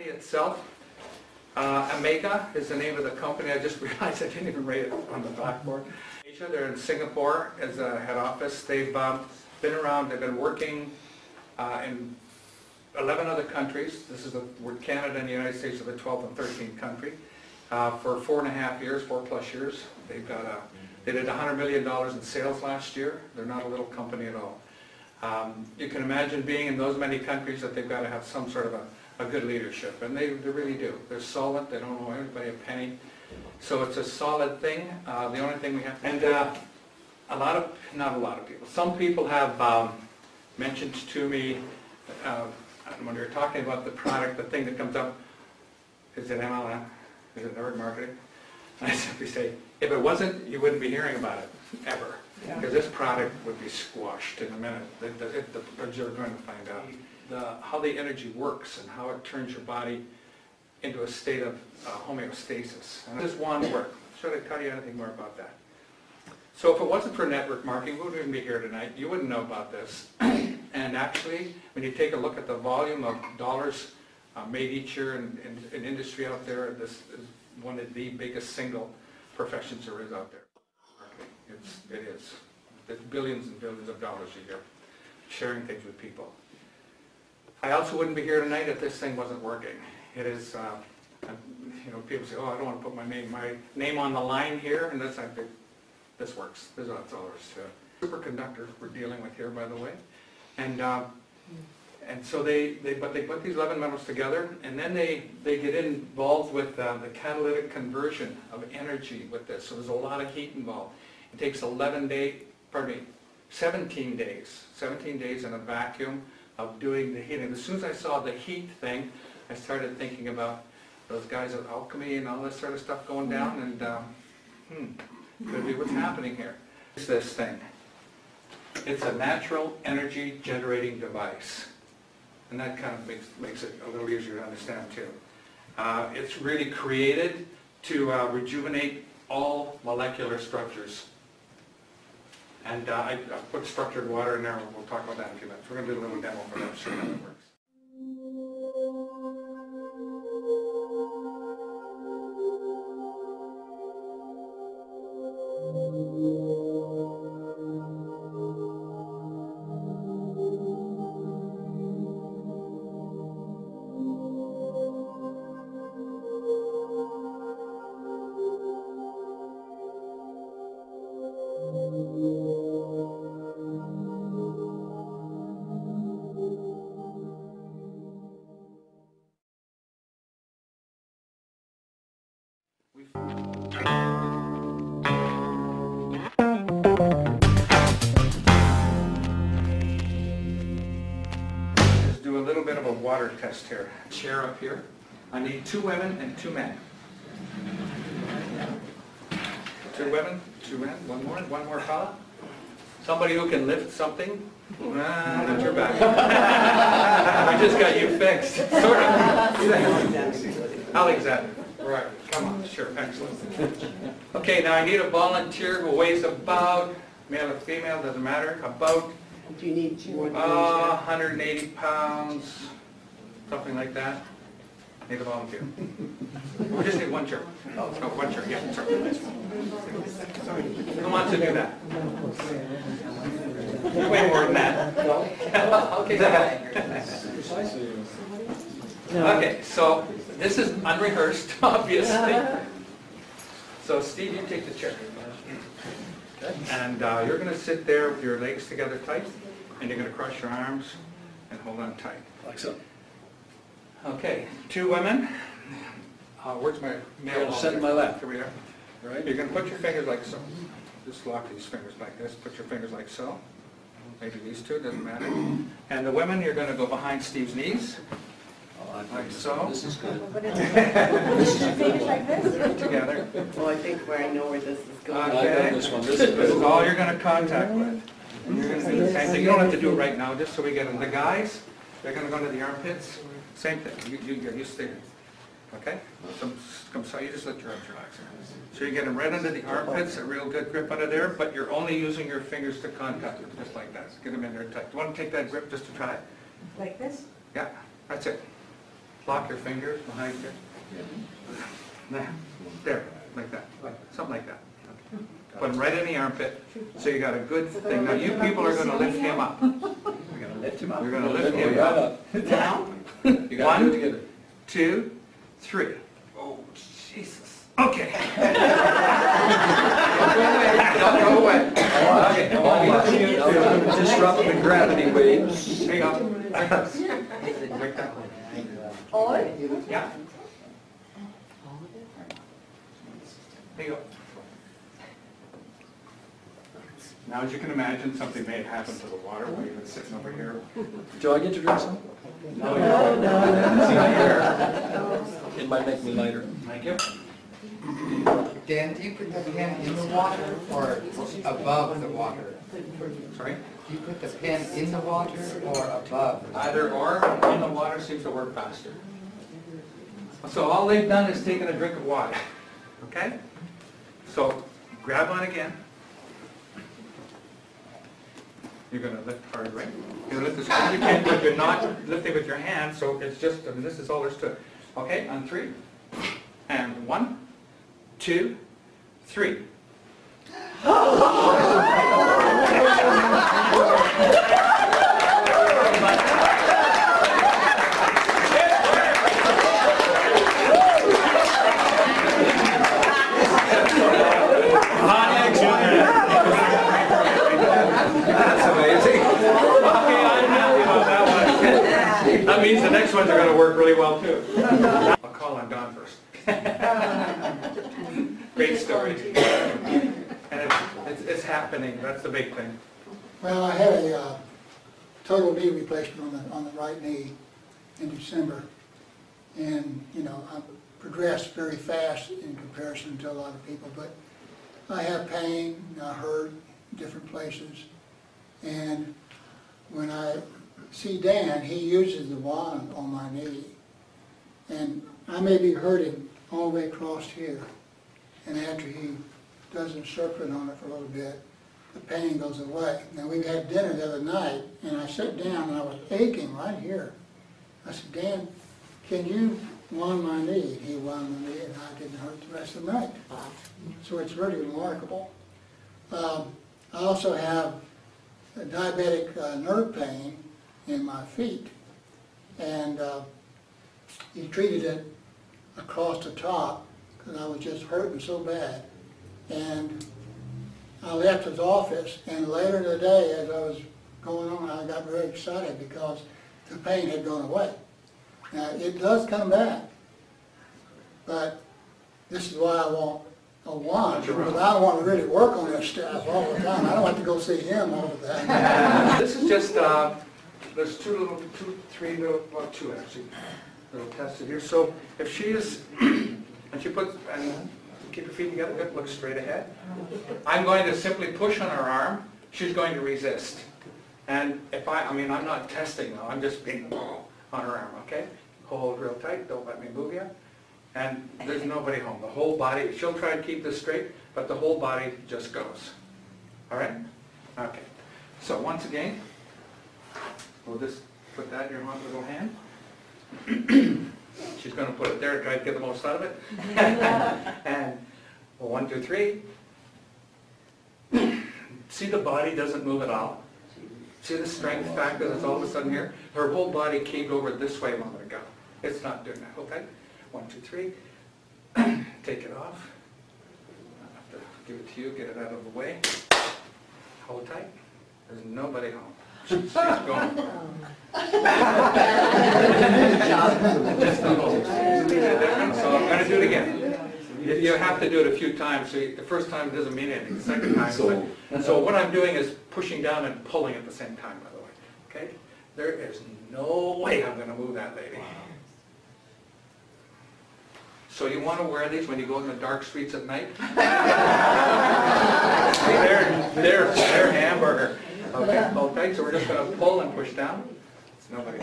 company itself, Amega is the name of the company. I just realized I didn't even write it on the blackboard. They're in Singapore as a head office. They've been around, they've been working in 11 other countries. This is where Canada and the United States are the 12th and 13th country. For 4.5 years, 4+ years. They did $100 million in sales last year. They're not a little company at all. You can imagine being in those many countries that they've got to have some sort of a good leadership, and they really do. They're solid. They don't owe anybody a penny. So it's a solid thing. The only thing we have, and not a lot of people. Some people have mentioned to me when you're talking about the product, the thing that comes up is it MLM, is it network marketing? And I simply say, if it wasn't, you wouldn't be hearing about it ever, because this product would be squashed in a minute. You're going to find out how the energy works and how it turns your body into a state of homeostasis. And this wand work. Should I tell you anything more about that? So if it wasn't for network marketing, we wouldn't even be here tonight. You wouldn't know about this. And actually, when you take a look at the volume of dollars made each year in industry out there, this is one of the biggest single professions there is out there. It is. It's billions and billions of dollars a year, sharing things with people. I also wouldn't be here tonight if this thing wasn't working. It is, people say, oh, I don't want to put my name on the line here, and that's not big. This works. That's all there is to it. Superconductor we're dealing with here, by the way, and so they put these 11 metals together, and then they get involved with the catalytic conversion of energy with this. So there's a lot of heat involved. It takes 17 days in a vacuum of doing the heating. As soon as I saw the heat thing, I started thinking about those guys at alchemy and all this sort of stuff going down, and could be what's happening here. It's this thing. It's a natural energy generating device, and that kind of makes it a little easier to understand too. It's really created to rejuvenate all molecular structures. And I put structured water in there. We'll talk about that in a few minutes. We're going to do a little demo for that, show you how it works. Just do a little bit of a water test here. Chair up here. I need 2 women and 2 men. 2 women, 2 men, one more fella. Somebody who can lift something. Not your back. I just got you fixed. Sort of. Alexander. Right. Come on. Sure. Excellent. Okay, now I need a volunteer who weighs about, male or female, doesn't matter, about 180 pounds, something like that. Need a volunteer. We just need 1 chair. Oh, 1 chair. Yeah, sorry. Who wants to do that? Way more than that. Okay, so this is unrehearsed, obviously. So Steve, you take the chair. And you're going to sit there with your legs together tight, and you're going to cross your arms and hold on tight. Like so. Okay, 2 women. Where's my male? You're going to sit in my lap. Here we are. Right. You're going to put your fingers like so. Just lock these fingers like this. Put your fingers like so. Maybe these 2, doesn't matter. And the women, you're going to go behind Steve's knees. Like so. This is good. This is your fingers like this? Together. Well, I think I know where this is going. Okay. I know this one. This This is is all you're going to contact with. You're going to do the same thing. You don't have to do it right now, just so we get in. The guys, they're going to go into the armpits. Same thing. You stay there. Okay? So you just let your arms relax. So you get them right under the armpits, a real good grip under there, but you're only using your fingers to contact it, just like that. Get them in there tight. Do you want to take that grip just to try it? Like this? Yeah, that's it. Lock your fingers behind you. There, like that, something like that. Put him right in the armpit, so you got a good thing. Now you people are going to lift him up. We're gonna lift him up. You're going to lift him up. Down? You gotta do it together. 1, 2, 3. Oh, Jesus. Okay. Don't go away. Okay, disrupt the gravity waves. Hang on. Like that. All? Yeah. There you go. Now, as you can imagine, something may have happened to the water while you've been sitting over here. Do I get to drink some? No, It might make me lighter. Thank you. Dan, do you put the pen in the water or above the water? Sorry? Do you put the pen in the water or above? Either or, in the water seems to work faster. So all they've done is taken a drink of water. Okay? So grab on again. You're going to lift hard, right? You're going to lift as hard as you can, but you're not lifting with your hands, so it's just, I mean, this is all there's to it. Okay, on 3. And 1, 2, 3. That's amazing. Okay, I'm happy about that one. That means the next ones are going to work really well too. I'll call on Don first. Great story. And it's happening. That's the big thing. Well, I had a total knee replacement on the right knee in December. And, you know, I progressed very fast in comparison to a lot of people, but I have pain, I hurt different places. And when I see Dan, he uses the wand on my knee. And I may be hurting all the way across here. And after he does a circlet on it for a little bit, the pain goes away. Now, we had dinner the other night, and I sat down and I was aching right here. I said, Dan, can you wand my knee? He wound my knee, and I didn't hurt the rest of the night. So it's really remarkable. I also have a diabetic nerve pain in my feet, and he treated it across the top because I was just hurting so bad. And I left his office, and later in the day, as I was going on, I got very excited because the pain had gone away. Now, it does come back, but this is why I want a wand, because I don't want to really work on this stuff all the time. I don't have to go see him all the time. This is just, there's two actually, little tested here. So if she is, and she puts, and keep your feet together, good, look straight ahead. I'm going to simply push on her arm. She's going to resist. And if I mean, I'm not testing though, I'm just being on her arm, okay? Hold real tight, don't let me move you. And there's nobody home. The whole body, she'll try to keep this straight, but the whole body just goes. All right? Okay. So once again, we'll just put that in your little hand. She's going to put it there to try to get the most out of it. And 1, 2, 3. See, the body doesn't move at all. See the strength factor that's all of a sudden here? Her whole body caved over this way a moment ago. It's not doing that, okay? 1, 2, 3. Take it off. I have to give it to you, get it out of the way. Hold tight. There's nobody home. She's gone. Just the hole. So I'm going to do it again. You have to do it a few times. So the first time doesn't mean anything. The second time. So what I'm doing is pushing down and pulling at the same time, by the way. Okay? There is no way I'm going to move that lady. So you want to wear these when you go in the dark streets at night? They're hamburger. Okay, hold tight. So we're just going to pull and push down. It's nobody.